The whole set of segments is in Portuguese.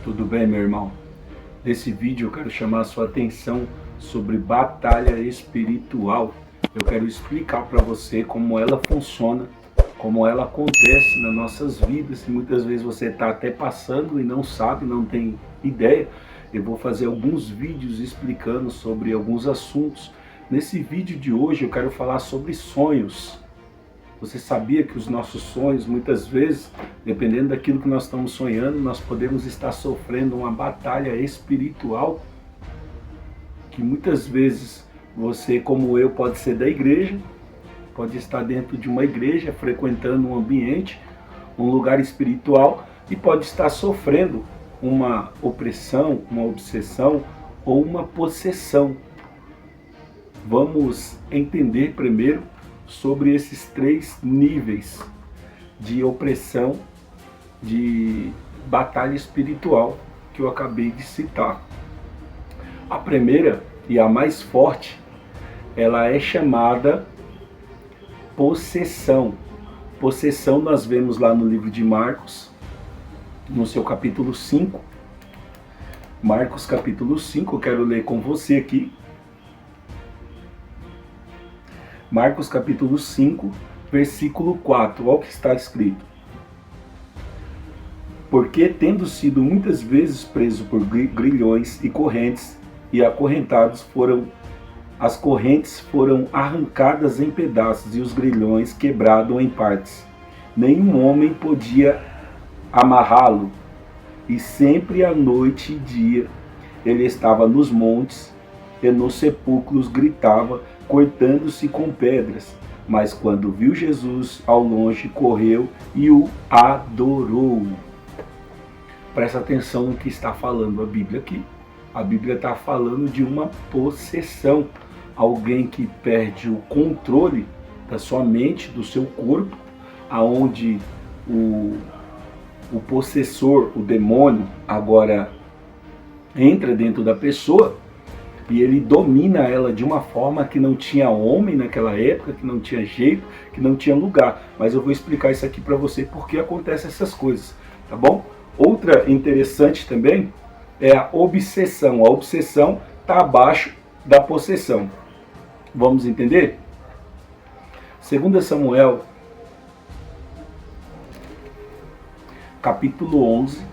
Tudo bem, meu irmão? Nesse vídeo eu quero chamar a sua atenção sobre batalha espiritual. Eu quero explicar para você como ela funciona, como ela acontece nas nossas vidas. E muitas vezes você está até passando e não sabe, não tem ideia. Eu vou fazer alguns vídeos explicando sobre alguns assuntos. Nesse vídeo de hoje eu quero falar sobre sonhos. Você sabia que os nossos sonhos, muitas vezes, dependendo daquilo que nós estamos sonhando, nós podemos estar sofrendo uma batalha espiritual, que muitas vezes você, como eu, pode ser da igreja, pode estar dentro de uma igreja, frequentando um ambiente, um lugar espiritual, e pode estar sofrendo uma opressão, uma obsessão ou uma possessão. Vamos entender primeiro sobre esses três níveis de opressão, de batalha espiritual que eu acabei de citar. A primeira e a mais forte, ela é chamada possessão. Possessão nós vemos lá no livro de Marcos, no seu capítulo 5. Marcos capítulo 5, eu quero ler com você aqui. Marcos capítulo 5, versículo 4, olha o que está escrito. Porque, tendo sido muitas vezes preso por grilhões e correntes, e acorrentados as correntes foram arrancadas em pedaços, e os grilhões quebrados em partes. Nenhum homem podia amarrá-lo, e sempre à noite e dia ele estava nos montes e nos sepulcros gritava, cortando-se com pedras. Mas quando viu Jesus ao longe, correu e o adorou. Presta atenção no que está falando a Bíblia aqui. A Bíblia está falando de uma possessão. Alguém que perde o controle da sua mente, do seu corpo, aonde o possessor, o demônio, agora entra dentro da pessoa e ele domina ela de uma forma que não tinha homem naquela época, que não tinha jeito, que não tinha lugar. Mas eu vou explicar isso aqui para você porque acontecem essas coisas, tá bom? Outra interessante também é a obsessão. A obsessão está abaixo da possessão. Vamos entender? 2 Samuel, capítulo 11.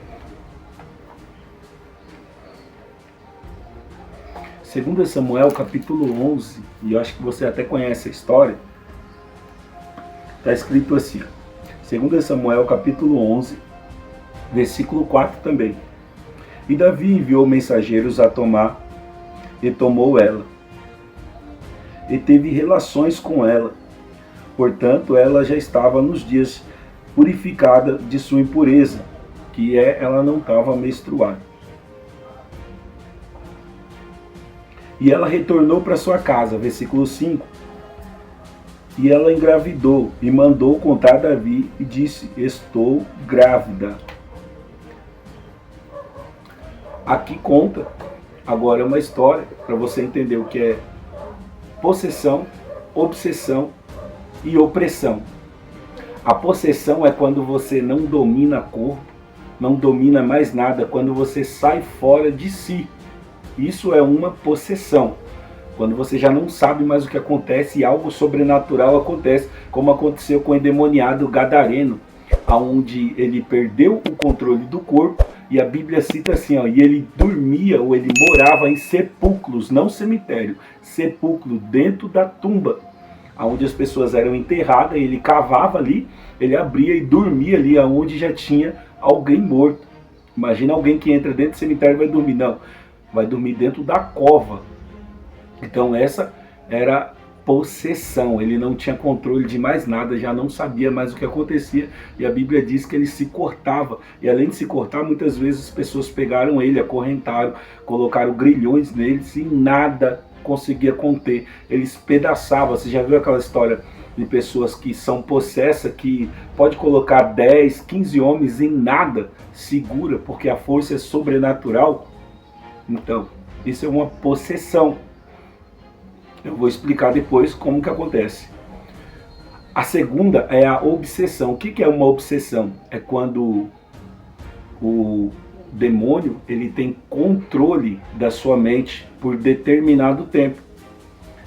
2 Samuel, capítulo 11, e eu acho que você até conhece a história, está escrito assim, 2 Samuel, capítulo 11, versículo 4 também. E Davi enviou mensageiros a tomar, e tomou ela, e teve relações com ela. Portanto, ela já estava nos dias purificada de sua impureza, que ela não estava menstruada. E ela retornou para sua casa, versículo 5. E ela engravidou e mandou contar a Davi e disse, estou grávida. Aqui conta agora uma história para você entender o que é possessão, obsessão e opressão. A possessão é quando você não domina corpo, não domina mais nada, quando você sai fora de si. Isso é uma possessão, quando você já não sabe mais o que acontece e algo sobrenatural acontece, como aconteceu com o endemoniado gadareno, onde ele perdeu o controle do corpo, e a Bíblia cita assim, e ele dormia ou ele morava em sepulcros, não cemitério, sepulcro, dentro da tumba, onde as pessoas eram enterradas, ele cavava ali, ele abria e dormia ali, onde já tinha alguém morto. Imagina alguém que entra dentro do cemitério e vai dormir, não. Vai dormir dentro da cova. Então essa era possessão. Ele não tinha controle de mais nada, já não sabia mais o que acontecia. E a Bíblia diz que ele se cortava. E além de se cortar, muitas vezes as pessoas pegaram ele, acorrentaram, colocaram grilhões nele e nada conseguia conter. Ele espedaçava. Você já viu aquela história de pessoas que são possessas, que pode colocar 10, 15 homens em nada, segura, porque a força é sobrenatural? Então, isso é uma possessão. Eu vou explicar depois como que acontece. A segunda é a obsessão. O que é uma obsessão? É quando o demônio, ele tem controle da sua mente por determinado tempo.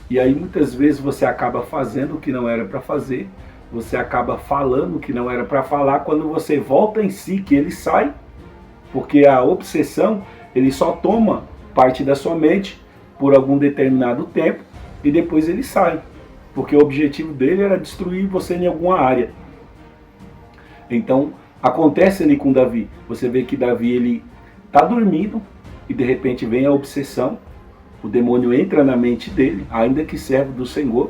E aí muitas vezes você acaba fazendo o que não era para fazer, você acaba falando o que não era para falar, quando você volta em si, que ele sai, porque a obsessão, ele só toma parte da sua mente por algum determinado tempo e depois ele sai, porque o objetivo dele era destruir você em alguma área. Então acontece ali com Davi, você vê que Davi ele está dormindo e de repente vem a obsessão, o demônio entra na mente dele, ainda que servo do Senhor,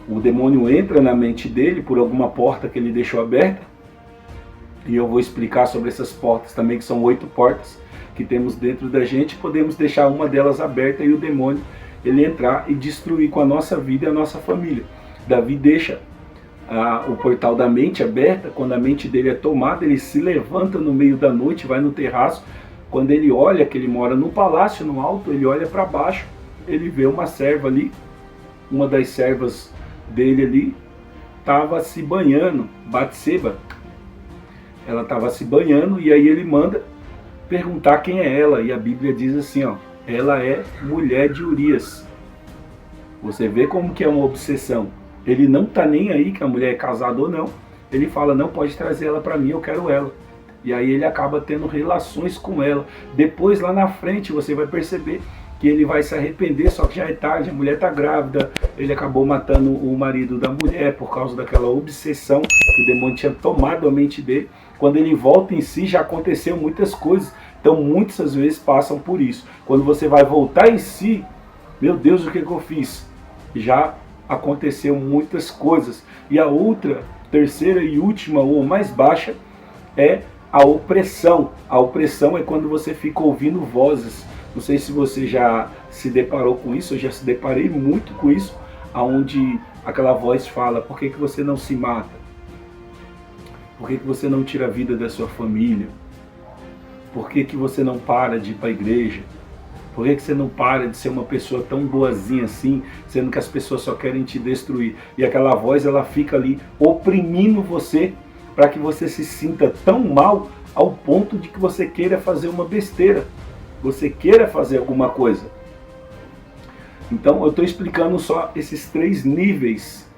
o demônio entra na mente dele por alguma porta que ele deixou aberta, e eu vou explicar sobre essas portas também, que são 8 portas que temos dentro da gente, podemos deixar uma delas aberta e o demônio ele entrar e destruir com a nossa vida e a nossa família. Davi deixa o portal da mente aberta, quando a mente dele é tomada, ele se levanta no meio da noite, vai no terraço, quando ele olha, que ele mora no palácio, no alto, ele olha para baixo, ele vê uma serva ali, uma das servas dele ali, estava se banhando, Batseba, ela estava se banhando, e aí ele manda perguntar quem é ela, e a Bíblia diz assim, ó, ela é mulher de Urias. Você vê como que é uma obsessão. Ele não está nem aí que a mulher é casada ou não, ele fala, não, pode trazer ela para mim, eu quero ela. E aí ele acaba tendo relações com ela. Depois lá na frente você vai perceber que ele vai se arrepender, só que já é tarde, a mulher está grávida, ele acabou matando o marido da mulher por causa daquela obsessão que o demônio tinha tomado a mente dele. Quando ele volta em si, já aconteceu muitas coisas, então muitas vezes passam por isso. Quando você vai voltar em si, meu Deus, o que eu fiz? Já aconteceu muitas coisas. E a outra, terceira e última, ou mais baixa, é a opressão. A opressão é quando você fica ouvindo vozes. Não sei se você já se deparou com isso, eu já se deparei muito com isso, onde aquela voz fala, por que você não se mata? Por que você não tira a vida da sua família? Por que você não para de ir para a igreja? Por que você não para de ser uma pessoa tão boazinha assim, sendo que as pessoas só querem te destruir? E aquela voz, ela fica ali oprimindo você, para que você se sinta tão mal ao ponto de que você queira fazer uma besteira, você queira fazer alguma coisa. Então eu estou explicando só esses 3 níveis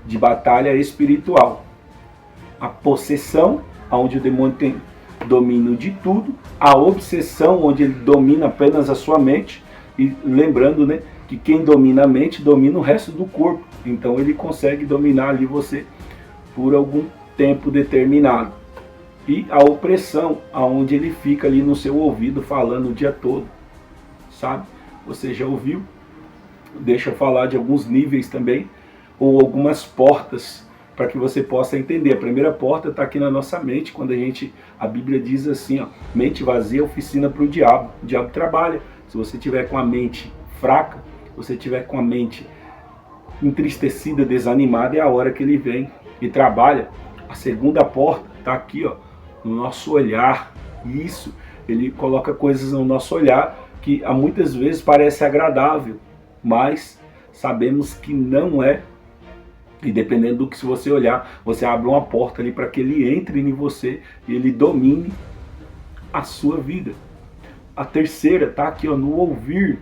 de batalha espiritual. A possessão, onde o demônio tem domínio de tudo, a obsessão, onde ele domina apenas a sua mente, e lembrando, né, que quem domina a mente domina o resto do corpo, então ele consegue dominar ali você por algum tempo determinado. E a opressão, aonde ele fica ali no seu ouvido falando o dia todo, sabe? Você já ouviu? Deixa eu falar de alguns níveis também, ou algumas portas, para que você possa entender. A primeira porta está aqui na nossa mente, quando a Bíblia diz assim, ó, mente vazia, oficina para o diabo. O diabo trabalha. Se você tiver com a mente fraca, se você tiver com a mente entristecida, desanimada, é a hora que ele vem e trabalha. A segunda porta está aqui, ó, no nosso olhar. Isso, ele coloca coisas no nosso olhar que muitas vezes parece agradável, mas sabemos que não é. E dependendo do que se você olhar, você abre uma porta ali para que ele entre em você e ele domine a sua vida. A terceira está aqui, ó, no ouvir.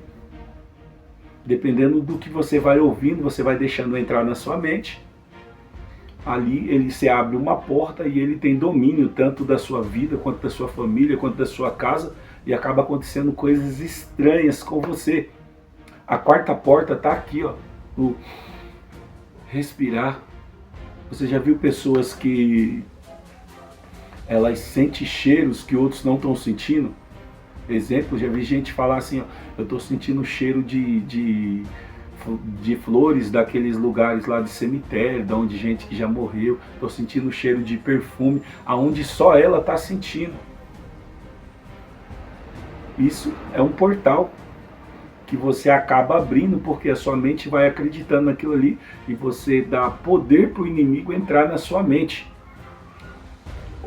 Dependendo do que você vai ouvindo, você vai deixando entrar na sua mente. Ali se abre uma porta e ele tem domínio tanto da sua vida, quanto da sua família, quanto da sua casa, e acaba acontecendo coisas estranhas com você. A quarta porta está aqui, ó, no respirar. Você já viu pessoas que elas sentem cheiros que outros não estão sentindo? Exemplo, já vi gente falar assim, ó, eu estou sentindo cheiro de flores daqueles lugares lá de cemitério, de onde gente que já morreu, estou sentindo cheiro de perfume, aonde só ela está sentindo. Isso é um portal que você acaba abrindo, porque a sua mente vai acreditando naquilo ali, e você dá poder para o inimigo entrar na sua mente.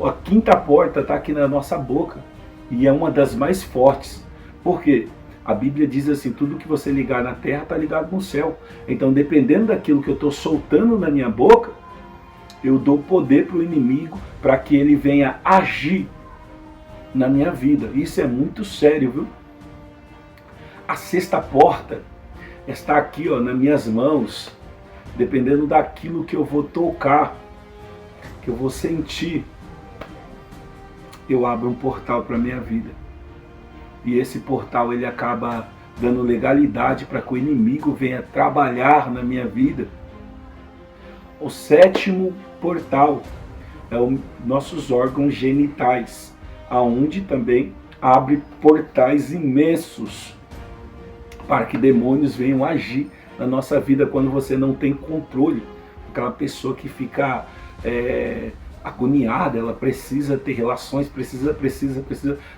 A quinta porta está aqui na nossa boca, e é uma das mais fortes. Por quê? A Bíblia diz assim, tudo que você ligar na terra está ligado no céu. Então, dependendo daquilo que eu estou soltando na minha boca, eu dou poder para o inimigo, para que ele venha agir na minha vida. Isso é muito sério, viu? A sexta porta está aqui, ó, nas minhas mãos, dependendo daquilo que eu vou tocar, que eu vou sentir, eu abro um portal para a minha vida. E esse portal ele acaba dando legalidade para que o inimigo venha trabalhar na minha vida. O sétimo portal é os nossos órgãos genitais, aonde também abre portais imensos para que demônios venham agir na nossa vida quando você não tem controle. Aquela pessoa que fica agoniada, ela precisa ter relações, precisa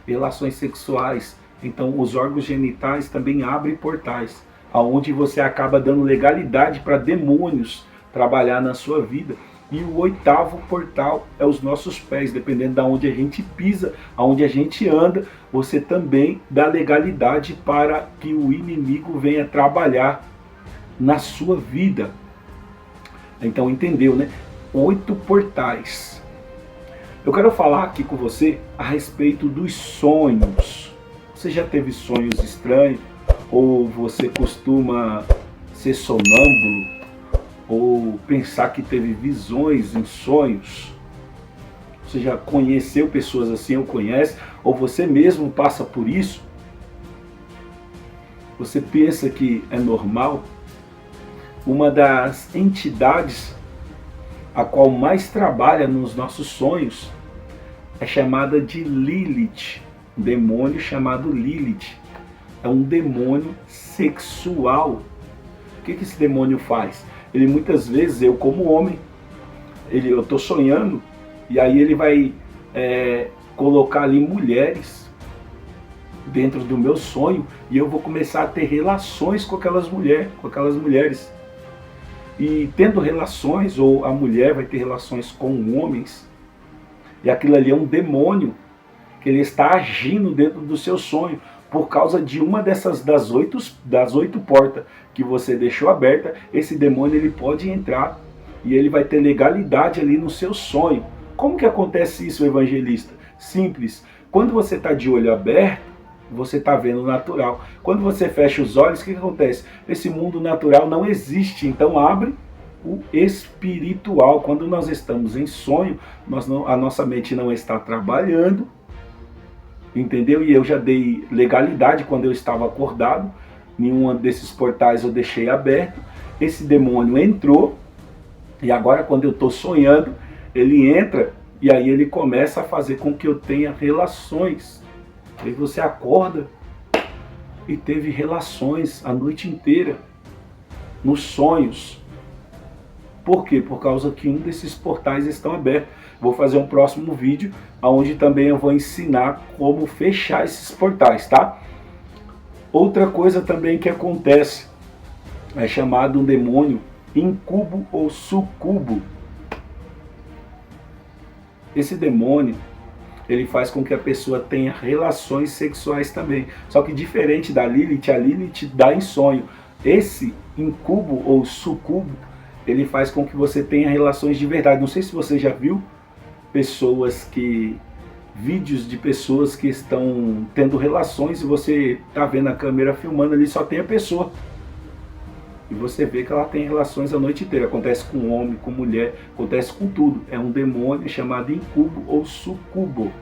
de relações sexuais. Então os órgãos genitais também abrem portais, aonde você acaba dando legalidade para demônios trabalhar na sua vida. E o oitavo portal é os nossos pés, dependendo de onde a gente pisa, aonde a gente anda, você também dá legalidade para que o inimigo venha trabalhar na sua vida. Então entendeu, né? 8 portais. Eu quero falar aqui com você a respeito dos sonhos. Você já teve sonhos estranhos? Ou você costuma ser sonâmbulo? Ou pensar que teve visões em sonhos? Você já conheceu pessoas assim ou conhece? Ou você mesmo passa por isso? Você pensa que é normal? Uma das entidades a qual mais trabalha nos nossos sonhos é chamada de Lilith, um demônio chamado Lilith. É um demônio sexual. O que esse demônio faz? Ele muitas vezes, eu como homem, eu estou sonhando e aí ele vai colocar ali mulheres dentro do meu sonho e eu vou começar a ter relações com aquelas mulheres. E tendo relações, ou a mulher vai ter relações com homens, e aquilo ali é um demônio que ele está agindo dentro do seu sonho, por causa de uma das oito portas que você deixou aberta. Esse demônio ele pode entrar e ele vai ter legalidade ali no seu sonho. Como que acontece isso, evangelista? Simples. Quando você está de olho aberto, você está vendo o natural. Quando você fecha os olhos, o que acontece? Esse mundo natural não existe, então abre o espiritual. Quando nós estamos em sonho, a nossa mente não está trabalhando, entendeu? E eu já dei legalidade quando eu estava acordado, nenhum desses portais eu deixei aberto, esse demônio entrou, e agora quando eu estou sonhando, ele entra, e aí ele começa a fazer com que eu tenha relações. Aí você acorda e teve relações a noite inteira, nos sonhos. Por quê? Por causa que um desses portais estão abertos. Vou fazer um próximo vídeo, onde também eu vou ensinar como fechar esses portais, tá? Outra coisa também que acontece, é chamado um demônio incubo ou sucubo. Esse demônio, ele faz com que a pessoa tenha relações sexuais também. Só que diferente da Lilith, a Lilith dá em sonho. Esse incubo ou sucubo, ele faz com que você tenha relações de verdade. Não sei se você já viu vídeos de pessoas que estão tendo relações e você está vendo a câmera filmando ali, só tem a pessoa. E você vê que ela tem relações a noite inteira. Acontece com homem, com mulher, acontece com tudo. É um demônio chamado incubo ou sucubo.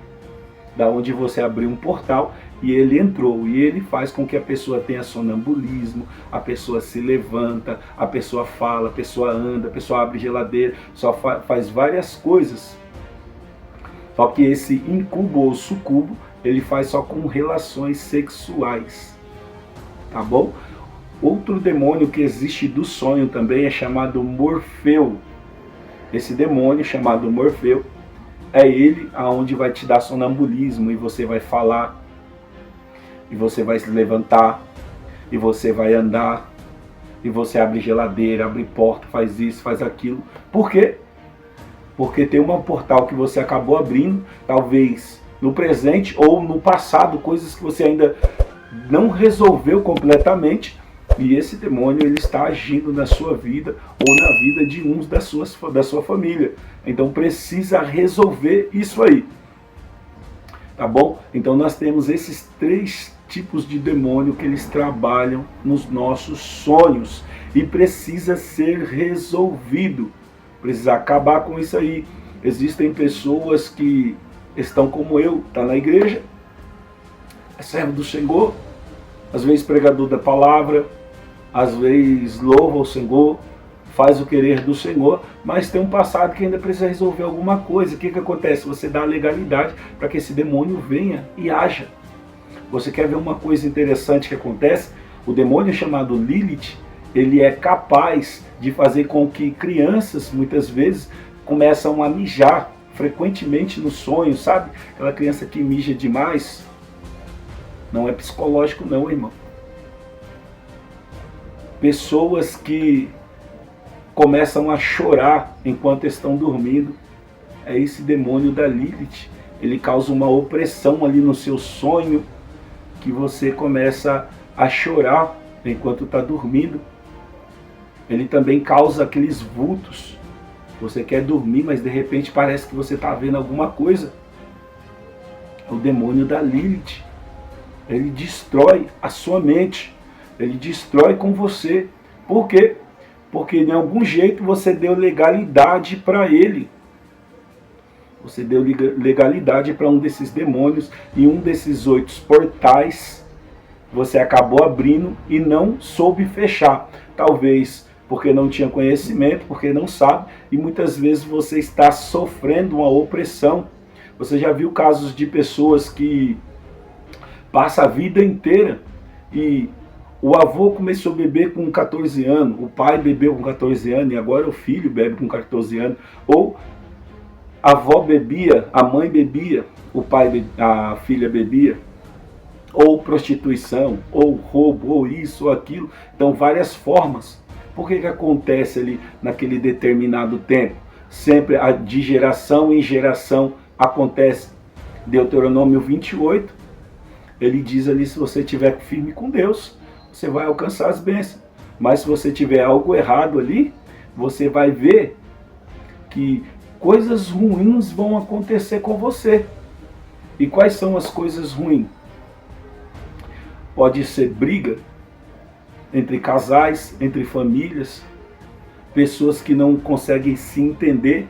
Da onde você abriu um portal e ele entrou. E ele faz com que a pessoa tenha sonambulismo, a pessoa se levanta, a pessoa fala, a pessoa anda, a pessoa abre geladeira, só faz várias coisas. Só que esse incubo ou sucubo, ele faz só com relações sexuais. Tá bom? Outro demônio que existe do sonho também é chamado Morfeu. Esse demônio chamado Morfeu é ele aonde vai te dar sonambulismo e você vai falar, e você vai se levantar, e você vai andar, e você abre geladeira, abre porta, faz isso, faz aquilo. Por quê? Porque tem um portal que você acabou abrindo, talvez no presente ou no passado, coisas que você ainda não resolveu completamente. E esse demônio ele está agindo na sua vida ou na vida de uns da sua família. Então precisa resolver isso aí. tá bom? Então nós temos esses 3 tipos de demônio que eles trabalham nos nossos sonhos e precisa ser resolvido, precisa acabar com isso aí. Existem pessoas que estão como eu, tá na igreja, é servo do Senhor, às vezes pregador da palavra, às vezes louva o Senhor, faz o querer do Senhor, mas tem um passado que ainda precisa resolver alguma coisa. O que acontece? Você dá legalidade para que esse demônio venha e haja. Você quer ver uma coisa interessante que acontece? O demônio chamado Lilith, ele é capaz de fazer com que crianças, muitas vezes, começam a mijar frequentemente no sonho, sabe? Aquela criança que mija demais. Não é psicológico não, irmão. Pessoas que começam a chorar enquanto estão dormindo. É esse demônio da Lilith. Ele causa uma opressão ali no seu sonho, que você começa a chorar enquanto está dormindo. Ele também causa aqueles vultos. Você quer dormir, mas de repente parece que você está vendo alguma coisa. É o demônio da Lilith. Ele destrói a sua mente. Ele destrói com você. Por quê? Porque de algum jeito você deu legalidade para ele. Você deu legalidade para um desses demônios e um desses 8 portais você acabou abrindo e não soube fechar. Talvez porque não tinha conhecimento, porque não sabe, e muitas vezes você está sofrendo uma opressão. Você já viu casos de pessoas que passam a vida inteira e o avô começou a beber com 14 anos, o pai bebeu com 14 anos e agora o filho bebe com 14 anos, ou a avó bebia, a mãe bebia, o pai, a filha bebia, ou prostituição, ou roubo, ou isso, ou aquilo. Então, várias formas. Por que acontece ali naquele determinado tempo? Sempre de geração em geração acontece. Deuteronômio 28, ele diz ali, se você estiver firme com Deus, você vai alcançar as bênçãos. Mas se você tiver algo errado ali, você vai ver que coisas ruins vão acontecer com você. E quais são as coisas ruins? Pode ser briga entre casais, entre famílias, pessoas que não conseguem se entender.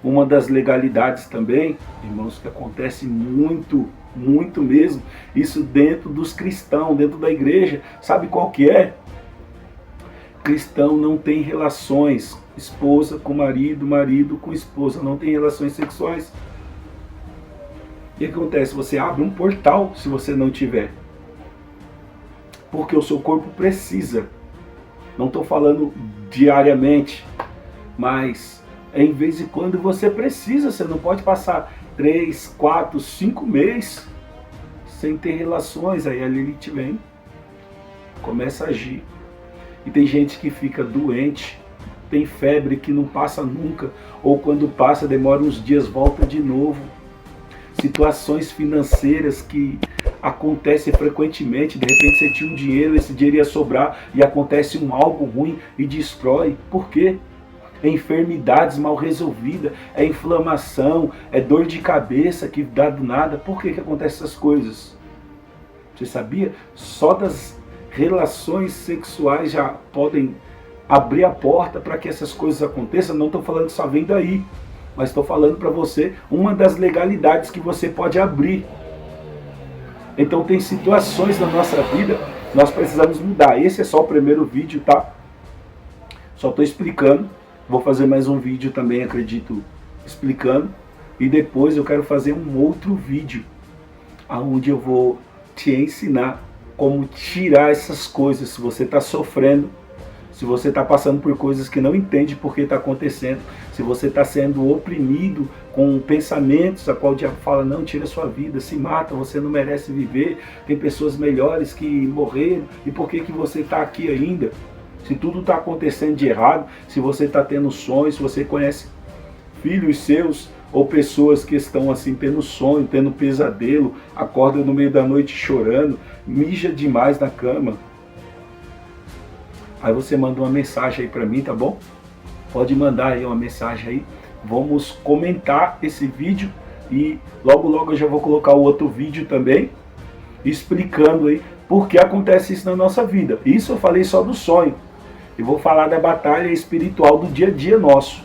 Uma das legalidades também, irmãos, que acontece muito, muito mesmo, isso dentro dos cristãos, dentro da igreja. Sabe qual que é? Cristão não tem relações, esposa com marido, marido com esposa, não tem relações sexuais. O que acontece? Você abre um portal se você não tiver. Porque o seu corpo precisa. Não estou falando diariamente, mas em vez em quando você precisa. Você não pode passar 3, 4, 5 meses sem ter relações. Aí a Lilith vem, começa a agir. E tem gente que fica doente, tem febre que não passa nunca, ou quando passa demora uns dias, volta de novo. Situações financeiras que acontecem frequentemente, de repente você tinha um dinheiro, esse dinheiro ia sobrar e acontece algo ruim e destrói. Por quê? É enfermidades mal resolvidas, é inflamação, é dor de cabeça que dá do nada. Por que acontecem essas coisas? Você sabia? Só das relações sexuais já podem abrir a porta para que essas coisas aconteçam. Não estou falando que só vem daí, mas estou falando para você uma das legalidades que você pode abrir. Então tem situações na nossa vida que nós precisamos mudar. Esse é só o primeiro vídeo, tá? Só estou explicando. Vou fazer mais um vídeo também, acredito, explicando. E depois eu quero fazer um outro vídeo, onde eu vou te ensinar como tirar essas coisas. Se você está sofrendo, se você está passando por coisas que não entende por que está acontecendo, se você está sendo oprimido com pensamentos a qual o diabo fala, não, tira a sua vida, se mata, você não merece viver, tem pessoas melhores que morreram, e por que você está aqui ainda? Se tudo está acontecendo de errado, se você está tendo sonhos, se você conhece filhos seus, ou pessoas que estão assim tendo sonho, tendo pesadelo, acorda no meio da noite chorando, mija demais na cama. Aí você manda uma mensagem aí para mim, tá bom? Pode mandar aí uma mensagem aí. Vamos comentar esse vídeo E logo logo eu já vou colocar o outro vídeo também, explicando aí por que acontece isso na nossa vida. Isso eu falei só do sonho. E vou falar da batalha espiritual do dia a dia nosso.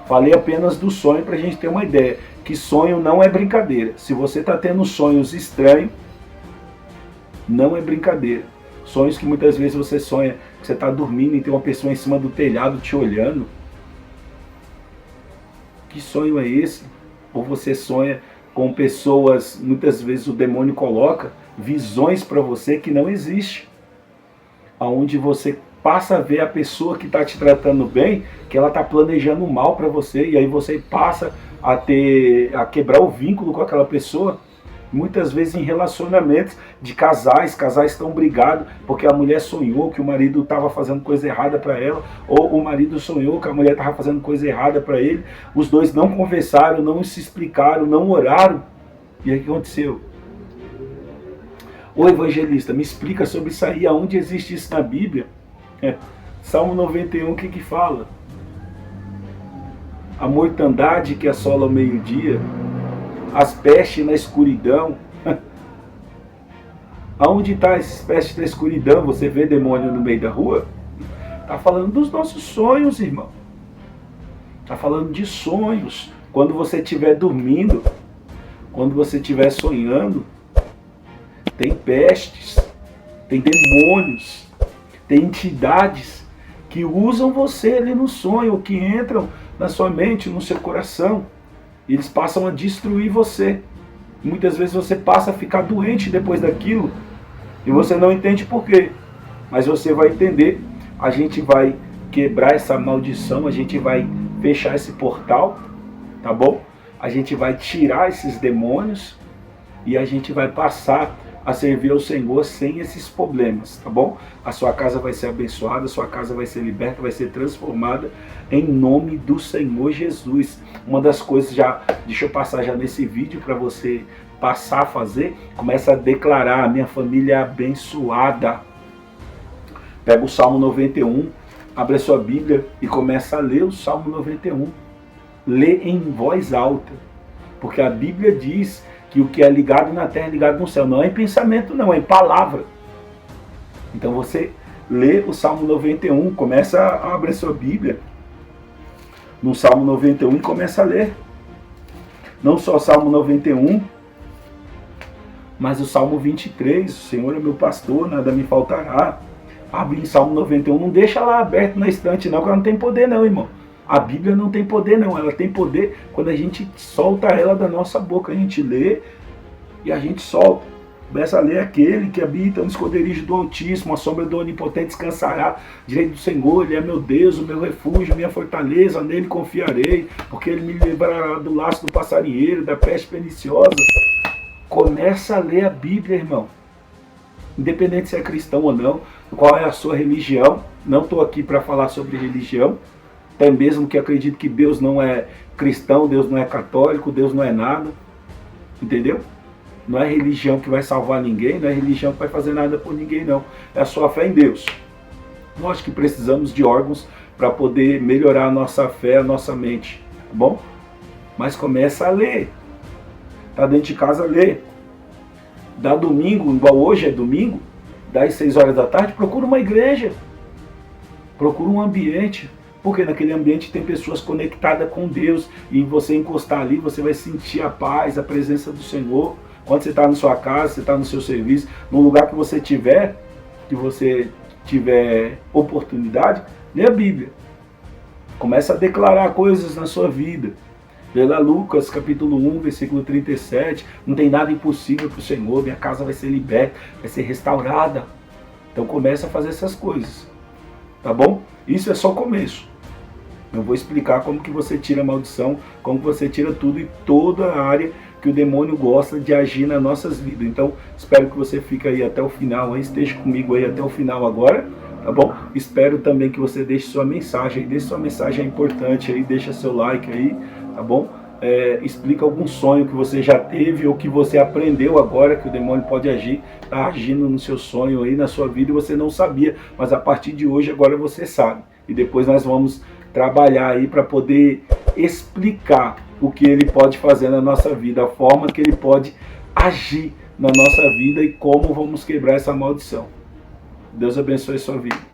Falei apenas do sonho para a gente ter uma ideia. Que sonho não é brincadeira. Se você está tendo sonhos estranhos, não é brincadeira. Sonhos que muitas vezes você sonha que você está dormindo e tem uma pessoa em cima do telhado te olhando. Que sonho é esse? Ou você sonha com pessoas, muitas vezes o demônio coloca visões para você que não existem. Onde você passa a ver a pessoa que está te tratando bem, que ela está planejando mal para você, e aí você passa a quebrar o vínculo com aquela pessoa. Muitas vezes em relacionamentos de casais estão brigados porque a mulher sonhou que o marido estava fazendo coisa errada para ela, ou o marido sonhou que a mulher estava fazendo coisa errada para ele. Os dois não conversaram, não se explicaram, não oraram. E aí o que aconteceu? Ô evangelista, me explica sobre isso aí, aonde existe isso na Bíblia? Salmo 91, o que fala? A mortandade que assola ao meio-dia, as pestes na escuridão. Aonde está essas pestes na escuridão? Você vê demônio no meio da rua? Está falando dos nossos sonhos, irmão. Está falando de sonhos. Quando você estiver dormindo, quando você estiver sonhando, tem pestes, tem demônios, tem entidades que usam você ali no sonho, que entram na sua mente, no seu coração. E eles passam a destruir você. Muitas vezes você passa a ficar doente depois daquilo. E você não entende por quê. Mas você vai entender. A gente vai quebrar essa maldição. A gente vai fechar esse portal. Tá bom? A gente vai tirar esses demônios. E a gente vai passar a servir ao Senhor sem esses problemas, tá bom? A sua casa vai ser abençoada, a sua casa vai ser liberta, vai ser transformada em nome do Senhor Jesus. Uma das coisas, deixa eu passar já nesse vídeo para você passar a fazer, começa a declarar: a minha família é abençoada. Pega o Salmo 91, abre a sua Bíblia e começa a ler o Salmo 91. Lê em voz alta, porque a Bíblia diz que o que é ligado na terra é ligado no céu. Não é em pensamento, não, é em palavra. Então você lê o Salmo 91, começa a abrir a sua Bíblia no Salmo 91 e começa a ler. Não só o Salmo 91, mas o Salmo 23, o Senhor é meu pastor, nada me faltará. Abre em Salmo 91, não deixa lá aberto na estante não, porque ela não tem poder não, irmão. A Bíblia não tem poder não, ela tem poder quando a gente solta ela da nossa boca. A gente lê e a gente solta. Começa a ler: aquele que habita no esconderijo do Altíssimo, a sombra do Onipotente descansará. Direito do Senhor, Ele é meu Deus, o meu refúgio, minha fortaleza, nele confiarei, porque Ele me livrará do laço do passarinheiro, da peste perniciosa. Começa a ler a Bíblia, irmão. Independente se é cristão ou não, qual é a sua religião. Não estou aqui para falar sobre religião. Até mesmo que acredito que Deus não é cristão, Deus não é católico, Deus não é nada. Entendeu? Não é religião que vai salvar ninguém, não é religião que vai fazer nada por ninguém, não. É a sua fé em Deus. Nós que precisamos de órgãos para poder melhorar a nossa fé, a nossa mente. Tá bom? Mas começa a ler. Tá dentro de casa, lê. Dá domingo, igual hoje é domingo, das 6 horas da tarde, procura uma igreja. Procura um ambiente. Porque naquele ambiente tem pessoas conectadas com Deus. E você encostar ali, você vai sentir a paz, a presença do Senhor. Quando você está na sua casa, você está no seu serviço, no lugar que você tiver oportunidade, lê a Bíblia. Começa a declarar coisas na sua vida. Lê lá Lucas capítulo 1, versículo 37. Não tem nada impossível para o Senhor. Minha casa vai ser liberta, vai ser restaurada. Então começa a fazer essas coisas. Tá bom? Isso é só o começo. Eu vou explicar como que você tira a maldição, como que você tira tudo e toda a área que o demônio gosta de agir nas nossas vidas. Então, espero que você fique aí até o final, aí, esteja comigo aí até o final agora, tá bom? Espero também que você deixe sua mensagem, deixe sua mensagem importante aí, deixa seu like aí, tá bom? Explica algum sonho que você já teve ou que você aprendeu agora que o demônio pode agir, tá agindo no seu sonho aí, na sua vida, e você não sabia, mas a partir de hoje agora você sabe. E depois nós vamos trabalhar aí para poder explicar o que ele pode fazer na nossa vida, a forma que ele pode agir na nossa vida e como vamos quebrar essa maldição. Deus abençoe sua vida.